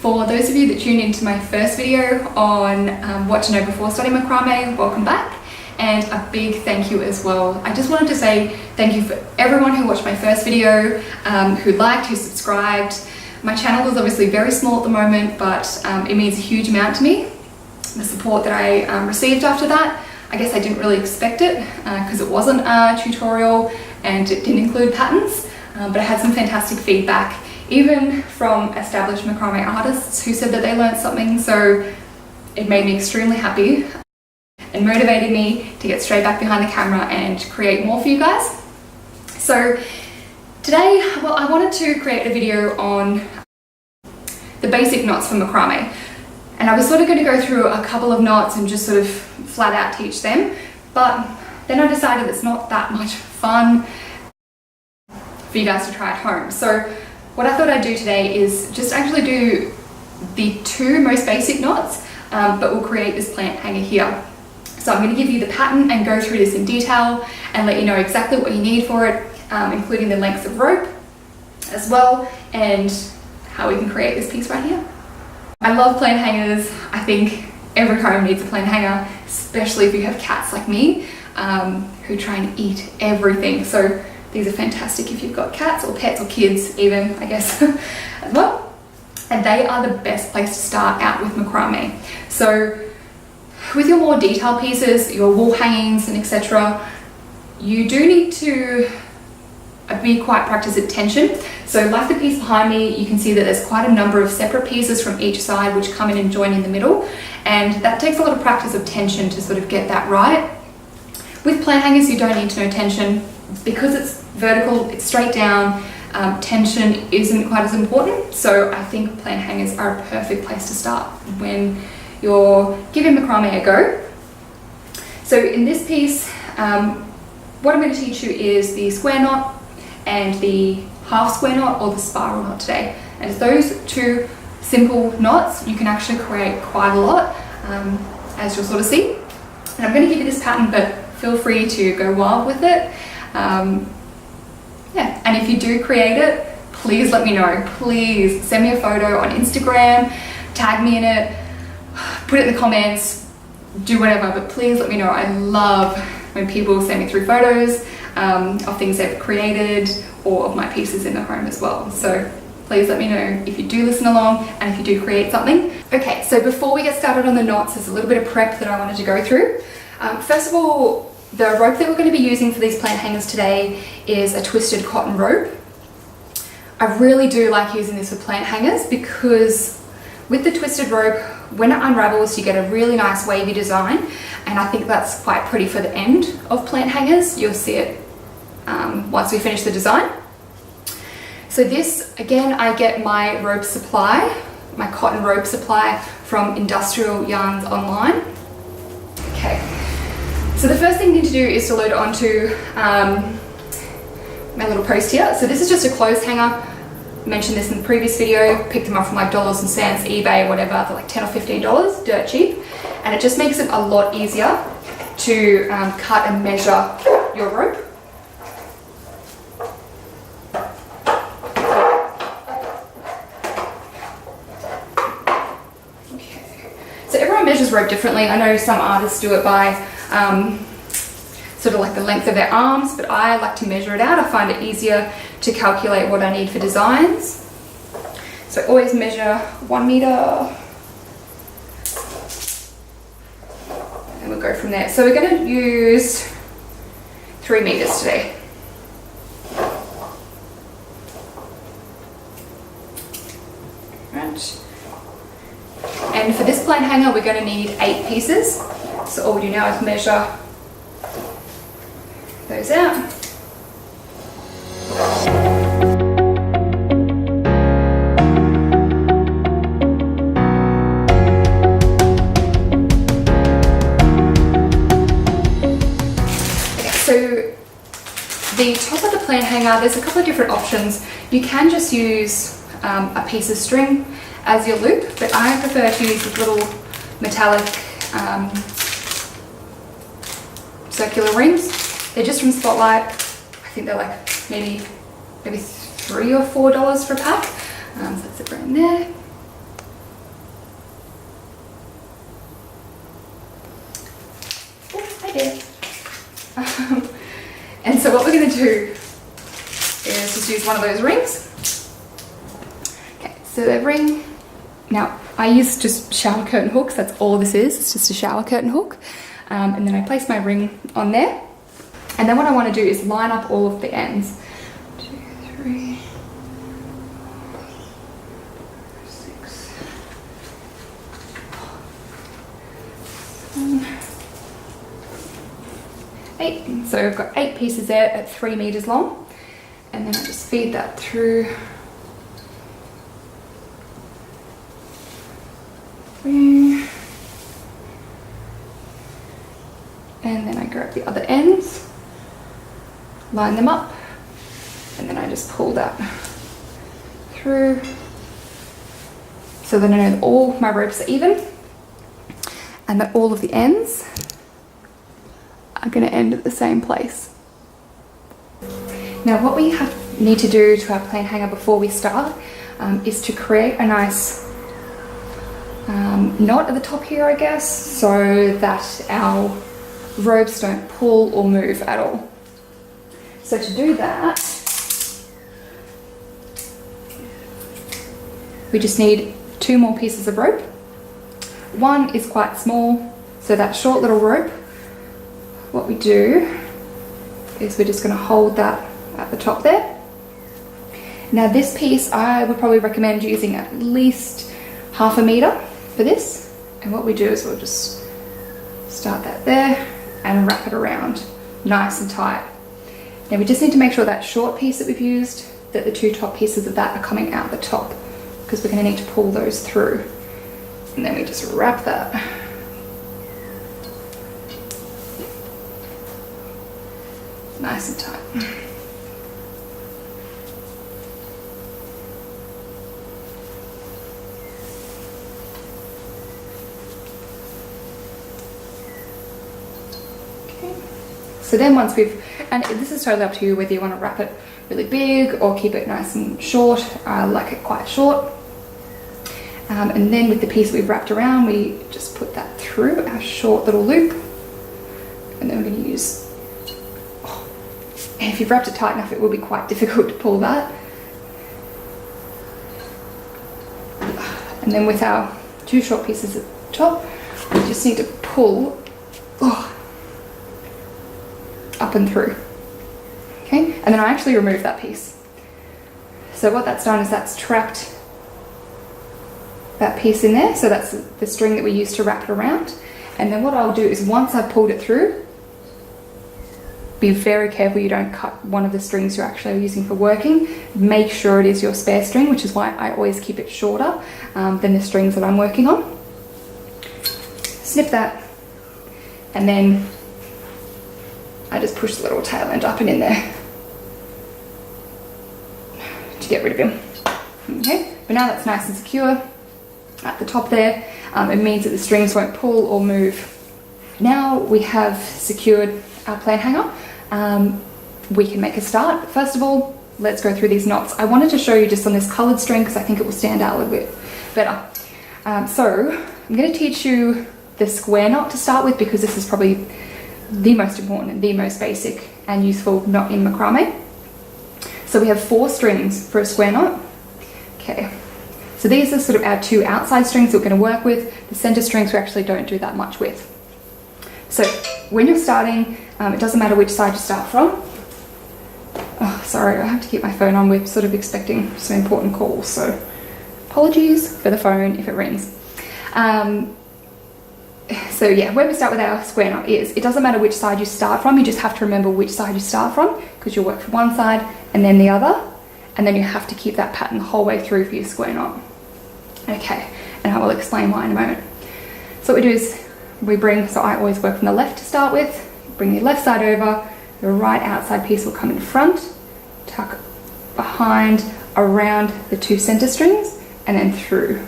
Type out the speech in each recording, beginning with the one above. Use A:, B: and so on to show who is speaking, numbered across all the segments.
A: For those of you that tuned into my first video on what to know before starting macrame, welcome back. And a big thank you as well. I just wanted to say thank you for everyone who watched my first video, who liked, who subscribed. My channel is obviously very small at the moment, but it means a huge amount to me. The support that I received after that, I guess I didn't really expect it because it wasn't a tutorial and it didn't include patterns, but I had some fantastic feedback, even from established macrame artists who said that they learned something, so it made me extremely happy and motivated me to get straight back behind the camera and create more for you guys. So today, well, I wanted to create a video on the basic knots for macrame. And I was sort of going to go through a couple of knots and just sort of flat out teach them, but then I decided it's not that much fun for you guys to try at home. So what I thought I'd do today is just actually do the two most basic knots, but we'll create this plant hanger here. So I'm going to give you the pattern and go through this in detail and let you know exactly what you need for it, including the lengths of rope as well, and how we can create this piece right here. I love plant hangers. I think every home needs a plant hanger, especially if you have cats like me, who try and eat everything. So these are fantastic if you've got cats or pets or kids even, I guess, as well. And they are the best place to start out with macrame. So with your more detailed pieces, your wall hangings and etc., you do need to be quite practiced at tension. So like the piece behind me, you can see that there's quite a number of separate pieces from each side which come in and join in the middle, and that takes a lot of practice of tension to sort of get that right. With plant hangers, you don't need to know tension because it's vertical, it's straight down. Tension isn't quite as important, so I think plant hangers are a perfect place to start when you're giving macrame a go. So in this piece, what I'm going to teach you is the square knot and the half square knot, or the spiral knot today. And those two simple knots, you can actually create quite a lot, as you'll sort of see. And I'm going to give you this pattern, but feel free to go wild with it. Yeah, and if you do create it, please let me know. Please send me a photo on Instagram, tag me in it, put it in the comments, do whatever, but please let me know. I love when people send me through photos of things they've created or of my pieces in the home as well. So please let me know if you do listen along and if you do create something. Okay, so before we get started on the knots, there's a little bit of prep that I wanted to go through. First of all, the rope that we're going to be using for these plant hangers today is a twisted cotton rope. I really do like using this for plant hangers because with the twisted rope, when it unravels, you get a really nice wavy design, and I think that's quite pretty for the end of plant hangers. You'll see it once we finish the design. So this, again, I get my rope supply, my cotton rope supply from Industrial Yarns online. Okay, so the first thing you need to do is to load it onto my little post here. So this is just a clothes hanger. Mentioned this in the previous video, picked them up from like dollars and cents, eBay, whatever. They're like $10 or $15, dirt cheap, and it just makes it a lot easier to cut and measure your rope. Okay, so everyone measures rope differently. I know some artists do it by sort of like the length of their arms, but I like to measure it out. I find it easier to calculate what I need for designs. So I always measure 1 meter, and we'll go from there. So we're going to use 3 meters today. Right. And for this plant hanger, we're going to need 8 pieces. So all we do now is measure those out. So the top of the plant hanger, there's a couple of different options. You can just use a piece of string as your loop, but I prefer to use these little metallic circular rings. They're just from Spotlight. I think they're like maybe $3 or $4 for a pack. So that's it right in there. care. And so what we're going to do is just use one of those rings. Okay, so the ring, now I use just shower curtain hooks, that's all this is, it's just a shower curtain hook. And then I place my ring on there. And then what I want to do is line up all of the ends. 2, 3, 6, 7, 8. So I've got 8 pieces there at 3 meters long. And then I just feed that through. 3. And then I grab the other ends, line them up, and then I just pull that through so that I know that all my ropes are even and that all of the ends are going to end at the same place. Now what we need to do to our plain hanger before we start is to create a nice knot at the top here, I guess, so that our ropes don't pull or move at all. So to do that, we just need 2 more pieces of rope. One is quite small, so that short little rope, what we do is we're just going to hold that at the top there. Now this piece I would probably recommend using at least 1/2 meter for this, and what we do is we'll just start that there and wrap it around nice and tight. Now we just need to make sure that short piece that we've used, that the 2 top pieces of that are coming out the top, because we're going to need to pull those through. And then we just wrap that. Nice and tight. So then once we've, and this is totally up to you whether you want to wrap it really big or keep it nice and short. I like it quite short. And then with the piece we've wrapped around, we just put that through our short little loop. And then we're going to use, and if you've wrapped it tight enough, it will be quite difficult to pull that. And then with our 2 short pieces at the top, we just need to pull up and through. Okay, and then I actually remove that piece. So what that's done is that's trapped that piece in there, so that's the string that we used to wrap it around. And then what I'll do is once I've pulled it through, be very careful you don't cut one of the strings you're actually using for working. Make sure it is your spare string, which is why I always keep it shorter than the strings that I'm working on. Snip that, and then I just push the little tail end up and in there to get rid of him. Okay, but now that's nice and secure at the top there. It means that the strings won't pull or move. Now we have secured our plain hanger. We can make a start. But first of all, let's go through these knots. I wanted to show you just on this coloured string because I think it will stand out a little bit better. So I'm going to teach you the square knot to start with, because this is probably the most important and the most basic and useful knot in macrame. So we have 4 strings for a square knot. Okay, so these are sort of our 2 outside strings that we're going to work with. The centre strings we actually don't do that much with. So when you're starting, it doesn't matter which side you start from. Oh, sorry, I have to keep my phone on. We're sort of expecting some important calls, so apologies for the phone if it rings. So yeah, where we start with our square knot is, it doesn't matter which side you start from, you just have to remember which side you start from, because you'll work from one side and then the other, and then you have to keep that pattern the whole way through for your square knot. Okay, and I will explain why in a moment. So what we do is we bring, so I always work from the left to start with, bring the left side over, the right outside piece will come in front, tuck behind, around the 2 center strings, and then through.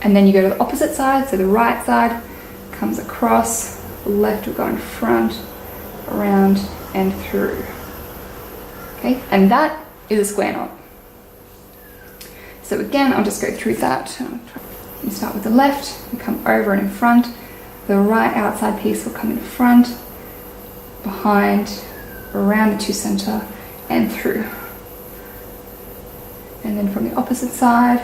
A: And then you go to the opposite side, so the right side comes across, the left will go in front, around and through. Okay, and that is a square knot. So again, I'll just go through that. You start with the left, you come over and in front, The right outside piece will come in front, behind, around the 2 center, and through. And then from the opposite side.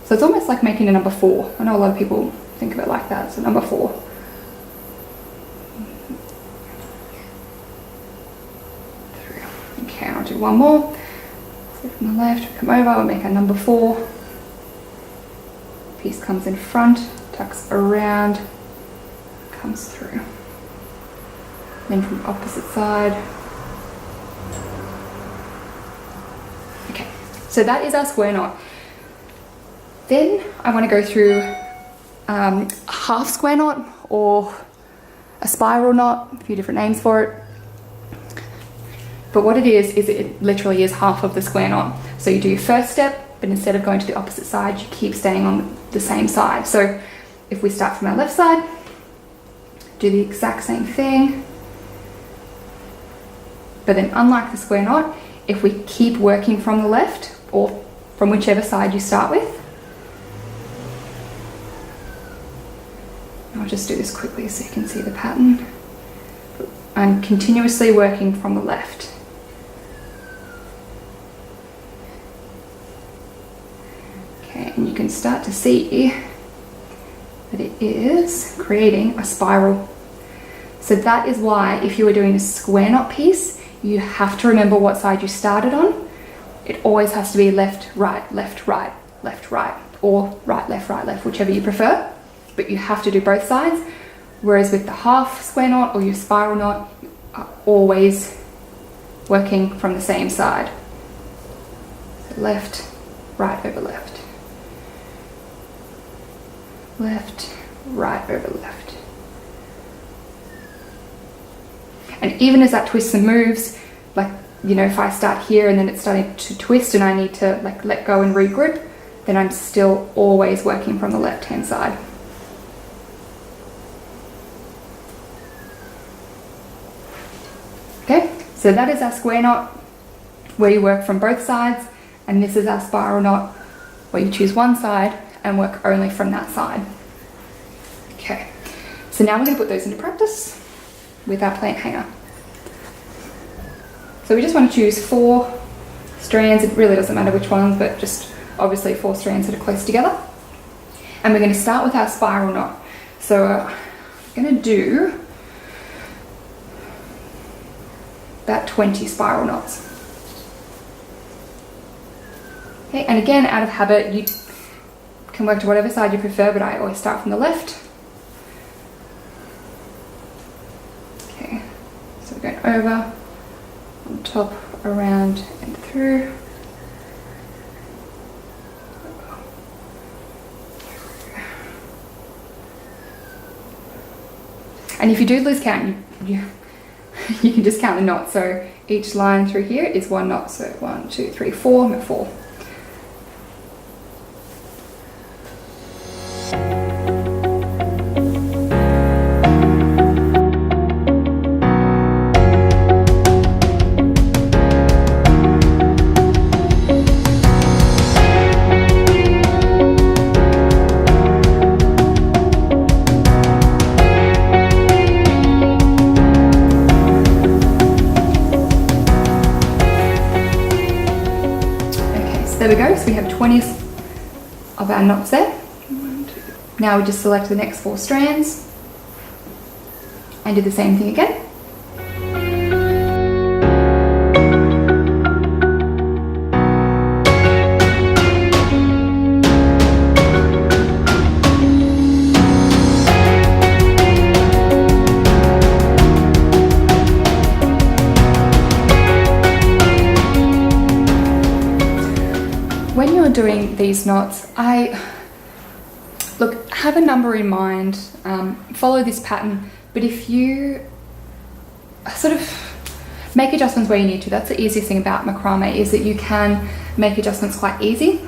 A: So it's almost like making a number 4. I know a lot of people think of it like that, so number 4. Through. Okay, I'll do one more. So from the left, we come over, we'll make our number 4. Piece comes in front, tucks around, comes through. Then from the opposite side. Okay, so that is our square knot. Then I want to go through a half square knot or a spiral knot, a few different names for it. But what it is it literally is half of the square knot. So you do your first step, but instead of going to the opposite side, you keep staying on the same side. So if we start from our left side, do the exact same thing. But then unlike the square knot, if we keep working from the left or from whichever side you start with, I'll just do this quickly so you can see the pattern. I'm continuously working from the left. Okay, and you can start to see that it is creating a spiral. So that is why if you were doing a square knot piece, you have to remember what side you started on. It always has to be left, right, left, right, left, right, or right, left, whichever you prefer. But you have to do both sides. Whereas with the half square knot or your spiral knot, you are always working from the same side. So left, right over left. Left, right over left. And even as that twists and moves, like, you know, if I start here and then it's starting to twist and I need to like let go and regroup, then I'm still always working from the left-hand side. Okay, so that is our square knot where you work from both sides, and this is our spiral knot where you choose one side and work only from that side. Okay, so now we're going to put those into practice with our plant hanger. So we just want to choose 4 strands. It really doesn't matter which ones, but just obviously 4 strands that are close together. And we're going to start with our spiral knot. So I'm going to do about 20 spiral knots. Okay, and again, out of habit, you can work to whatever side you prefer, but I always start from the left. Okay, so we're going over, on top, around, and through. And if you do lose count, you can just count the knots. So each line through here is 1 knot. So 1, 2, 3, 4, 4. There we go, so we have 20 of our knots there. 1, 2. Now we just select the next 4 strands and do the same thing again. When you're doing these knots, have a number in mind, follow this pattern, but if you sort of make adjustments where you need to, that's the easiest thing about macrame, is that you can make adjustments quite easy.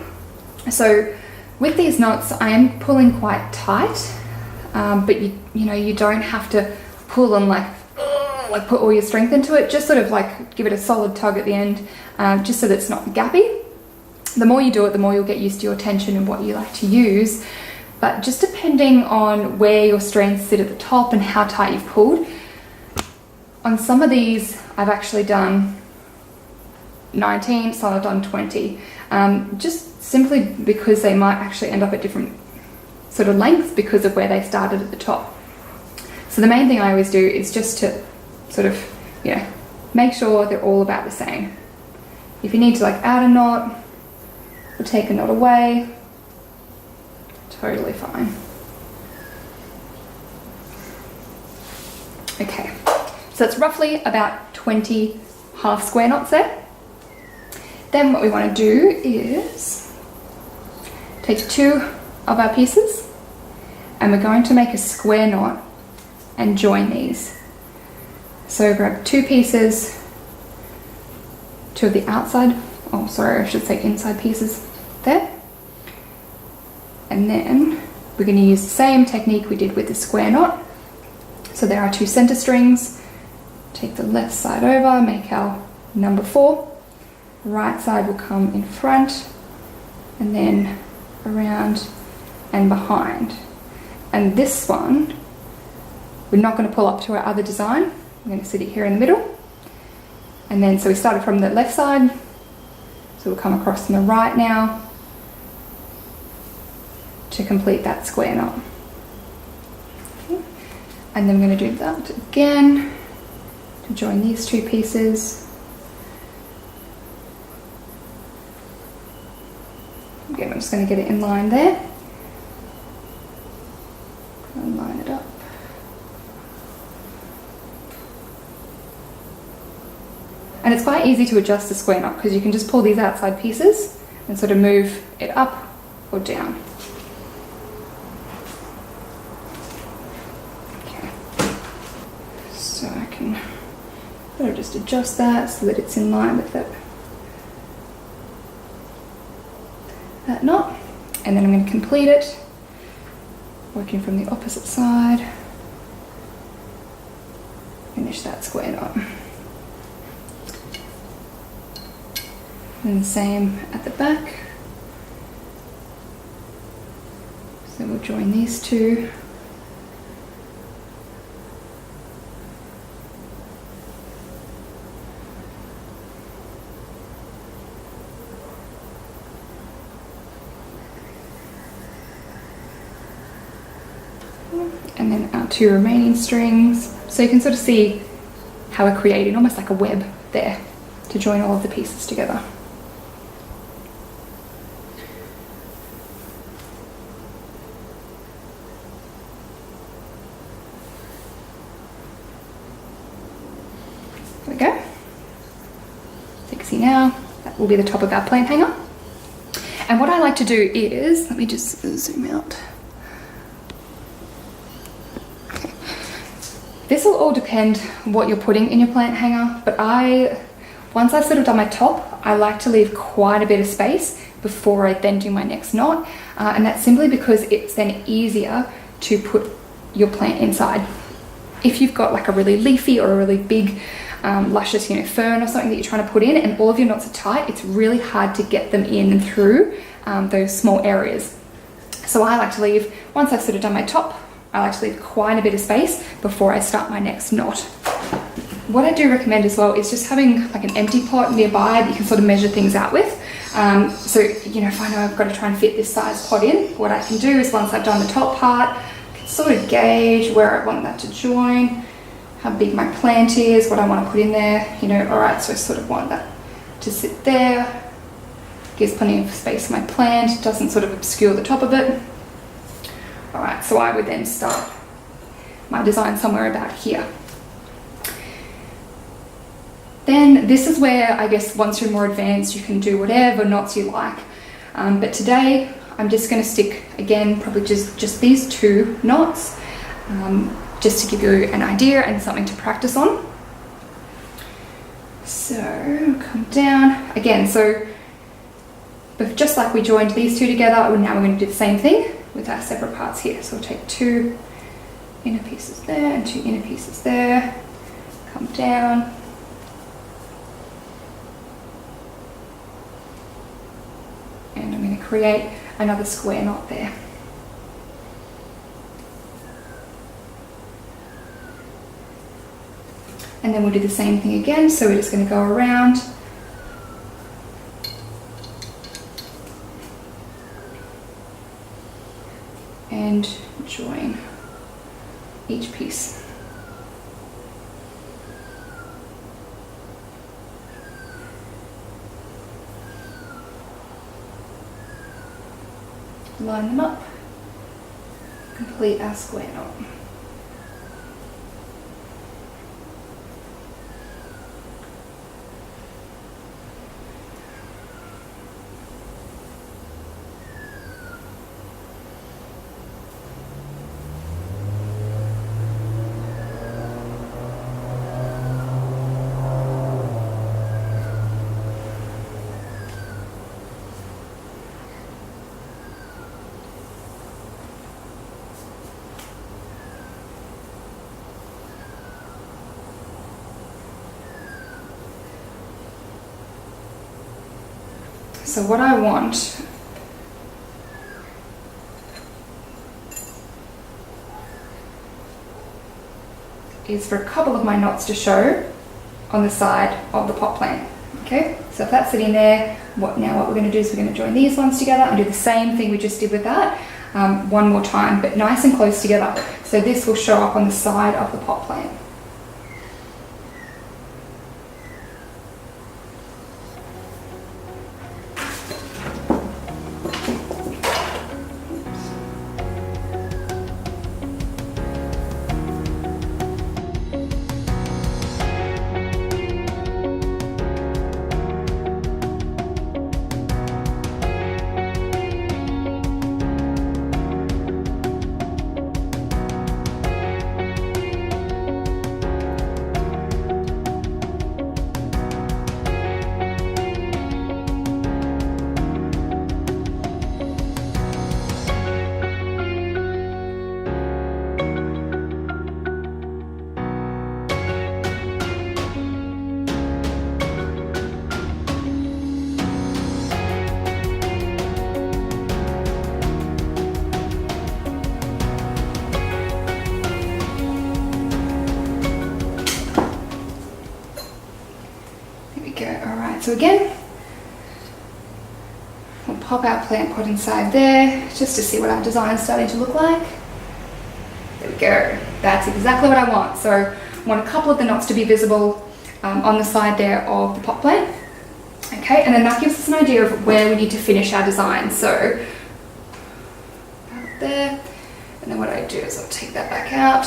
A: So with these knots, I am pulling quite tight, but you know, you don't have to pull and like put all your strength into it, just sort of like give it a solid tug at the end, just so that it's not gappy. The more you do it, the more you'll get used to your tension and what you like to use. but just depending on where your strands sit at the top and how tight you've pulled. On some of these, I've actually done 19, some I've done 20, just simply because they might actually end up at different sort of lengths because of where they started at the top. So the main thing I always do is just to sort of, you know, make sure they're all about the same. If you need to like add a knot or take a knot away, totally fine. Okay, so it's roughly about 20 half square knots there. Then what we want to do is take 2 of our pieces and we're going to make a square knot and join these. So grab 2 pieces, 2 of the outside, oh sorry, I should say inside pieces there. And then we're going to use the same technique we did with the square knot. So there are 2 center strings. Take the left side over, make our number 4. Right side will come in front and then around and behind. And this one, we're not going to pull up to our other design. We're going to sit it here in the middle. And then, so we started from the left side. So we'll come across from the right now to complete that square knot. Okay. And then we're going to do that again to join these 2 pieces. Again, I'm just going to get it in line there. And line it up. And it's quite easy to adjust the square knot because you can just pull these outside pieces and sort of move it up or down. Okay. So I can sort of just adjust that so that it's in line with that knot. And then I'm going to complete it working from the opposite side. Finish that square knot. And the same at the back. So we'll join these 2. And then our 2 remaining strings. So you can sort of see how we're creating almost like a web there to join all of the pieces together. There we go. So you can see now that will be the top of our plant hanger. And what I like to do is, let me just zoom out. This will all depend what you're putting in your plant hanger, but once I've sort of done my top, I like to leave quite a bit of space before I then do my next knot, and that's simply because it's then easier to put your plant inside. If you've got like a really leafy or a really big, luscious, fern or something that you're trying to put in, and all of your knots are tight, it's really hard to get them in and through those small areas. So I like to leave, once I've sort of done my top, I like to leave quite a bit of space before I start my next knot. What I do recommend as well is just having like an empty pot nearby that you can sort of measure things out with. So, if I know I've got to try and fit this size pot in, what I can do is once I've done the top part, I can sort of gauge where I want that to join, how big my plant is, what I want to put in there, alright, so I sort of want that to sit there. Gives plenty of space for my plant, doesn't sort of obscure the top of it. Alright, so I would then start my design somewhere about here. Then this is where, I guess, once you're more advanced, you can do whatever knots you like. But today, I'm just going to stick, again, probably just these 2 knots, just to give you an idea and something to practice on. So, come down. Again, so, but just like we joined these 2 together, now we're going to do the same thing with our separate parts here. So we'll take 2 inner pieces there and 2 inner pieces there, come down, and I'm going to create another square knot there. And then we'll do the same thing again. So we're just going to go around. And join each piece. Line them up, complete our square knot. So what I want is for a couple of my knots to show on the side of the pot plant. Okay, so if that's sitting there, what we're going to do is we're going to join these ones together and do the same thing we just did with that one more time, but nice and close together. So this will show up on the side of the pot plant. So again, we'll pop our plant pot inside there just to see what our design is starting to look like. There we go. That's exactly what I want. So I want a couple of the knots to be visible on the side there of the pot plant. Okay, and then that gives us an idea of where we need to finish our design. So about there, and then what I do is I'll take that back out,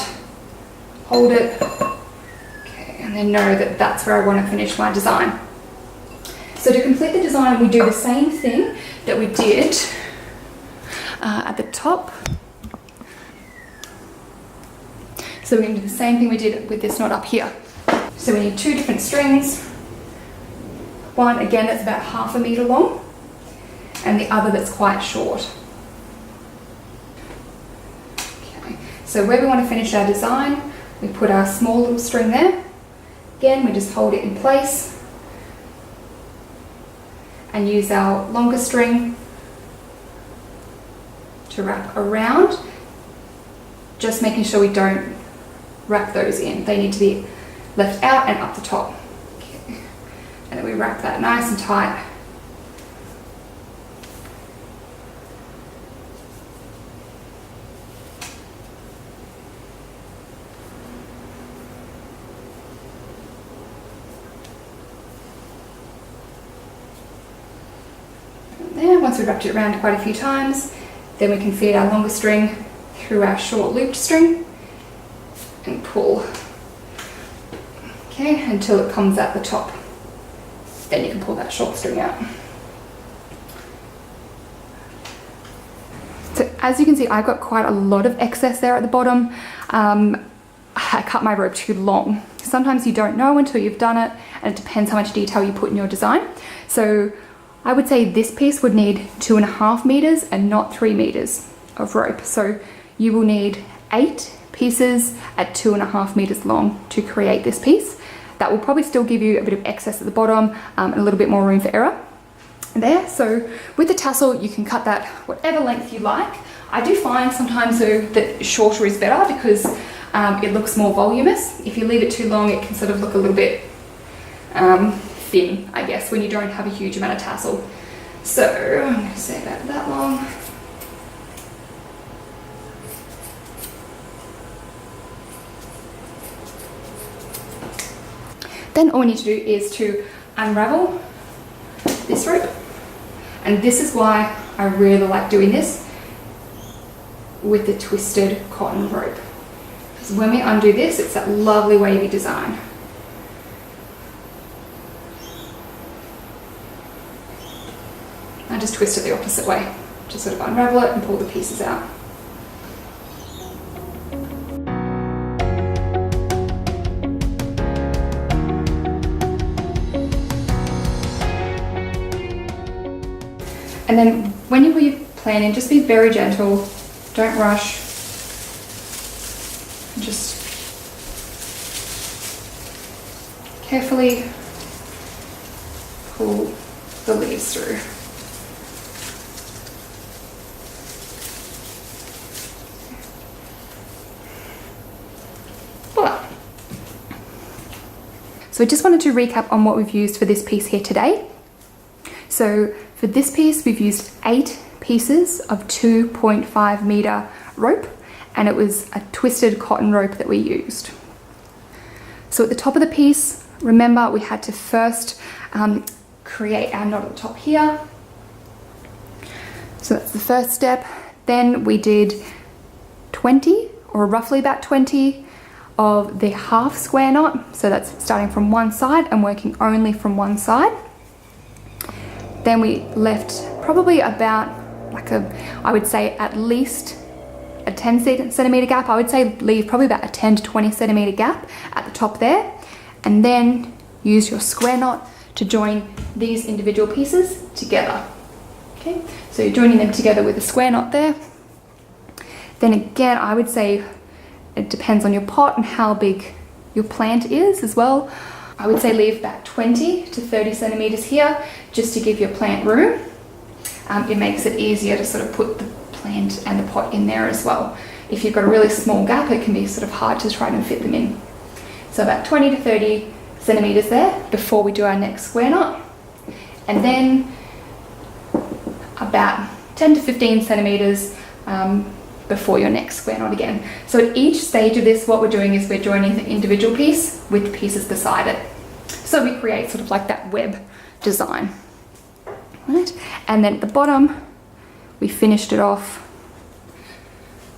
A: hold it, okay, and then know that that's where I want to finish my design. So to complete the design, we do the same thing that we did at the top. So we're going to do the same thing we did with this knot up here. So we need 2 different strings. One, again, that's about 1/2 meter long, and the other that's quite short. Okay. So where we want to finish our design, we put our small little string there. Again, we just hold it in place and use our longer string to wrap around, just making sure we don't wrap those in. They need to be left out and up the top. Okay. And then we wrap that nice and tight. There, once we've wrapped it around quite a few times, then we can feed our longer string through our short looped string and pull, okay, until it comes at the top. Then you can pull that short string out. So as you can see, I've got quite a lot of excess there at the bottom. I cut my rope too long. Sometimes you don't know until you've done it, and it depends how much detail you put in your design. So I would say this piece would need 2.5 meters and not 3 meters of rope. So you will need 8 pieces at 2.5 meters long to create this piece. That will probably still give you a bit of excess at the bottom and a little bit more room for error there. So with the tassel, you can cut that whatever length you like. I do find sometimes though that shorter is better because it looks more voluminous. If you leave it too long, it can sort of look a little bit thin, I guess, when you don't have a huge amount of tassel. So I'm going to say about that long. Then all we need to do is to unravel this rope. And this is why I really like doing this with the twisted cotton rope. Because when we undo this, it's that lovely wavy design. I just twist it the opposite way. Just sort of unravel it and pull the pieces out. And then when you put your plan in, just be very gentle, don't rush. Just carefully pull the leaves through. Voila. So I just wanted to recap on what we've used for this piece here today. So for this piece, we've used 8 pieces of 2.5 meter rope, and it was a twisted cotton rope that we used. So at the top of the piece, remember we had to first create our knot at the top here. So that's the first step. Then we did 20, or roughly about 20, of the half square knot. So that's starting from one side and working only from one side. Then we left probably about I would say at least a 10 centimeter gap. I would say leave probably about a 10 to 20 centimeter gap at the top there. And then use your square knot to join these individual pieces together. Okay, so you're joining them together with a square knot there. Then again, I would say it depends on your pot and how big your plant is as well. I would say leave about 20 to 30 centimeters here just to give your plant room. It makes it easier to sort of put the plant and the pot in there as well. If you've got a really small gap, it can be sort of hard to try and fit them in. So about 20 to 30 centimeters there before we do our next square knot. And then about 10 to 15 centimeters before your next square knot again. So at each stage of this, what we're doing is we're joining the individual piece with the pieces beside it. So we create sort of like that web design. Right? And then at the bottom, we finished it off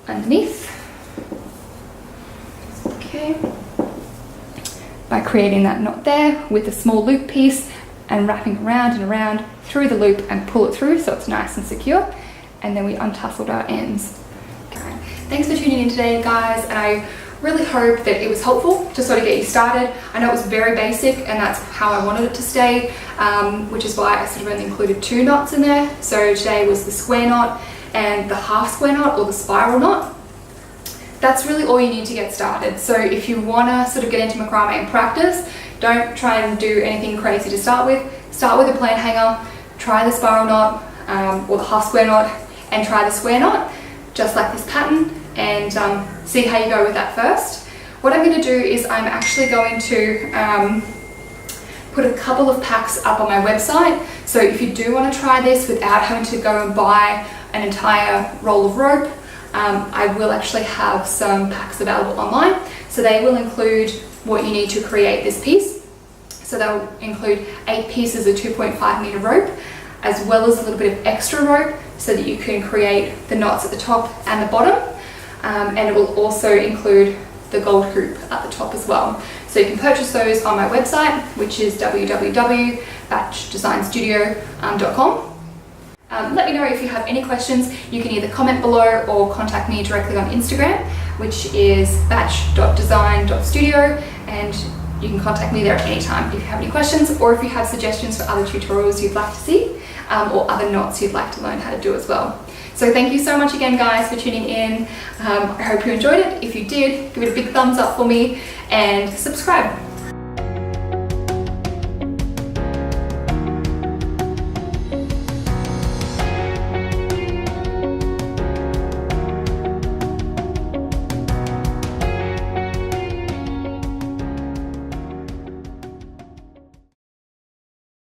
A: underneath. Okay. By creating that knot there with a small loop piece and wrapping around and around through the loop and pull it through so it's nice and secure. And then we untasseled our ends. Okay. Thanks for tuning in today, guys, and I really hope that it was helpful to sort of get you started. I know it was very basic and that's how I wanted it to stay, which is why I sort of only included 2 knots in there. So today was the square knot and the half square knot or the spiral knot. That's really all you need to get started. So if you want to sort of get into macrame and practice, don't try and do anything crazy to start with. Start with a plant hanger, try the spiral knot or the half square knot, and try the square knot, just like this pattern, and see how you go with that first. What I'm going to do is I'm actually going to put a couple of packs up on my website. So if you do want to try this without having to go and buy an entire roll of rope, I will actually have some packs available online. So they will include what you need to create this piece. So they'll include 8 pieces of 2.5 meter rope, as well as a little bit of extra rope so that you can create the knots at the top and the bottom. And it will also include the gold hoop at the top as well. So you can purchase those on my website, which is www.batchdesignstudio.com. Let me know if you have any questions. You can either comment below or contact me directly on Instagram, which is batch.design.studio, and you can contact me there at any time if you have any questions, or if you have suggestions for other tutorials you'd like to see, or other knots you'd like to learn how to do as well. So thank you so much again, guys, for tuning in. I hope you enjoyed it. If you did, give it a big thumbs up for me and subscribe.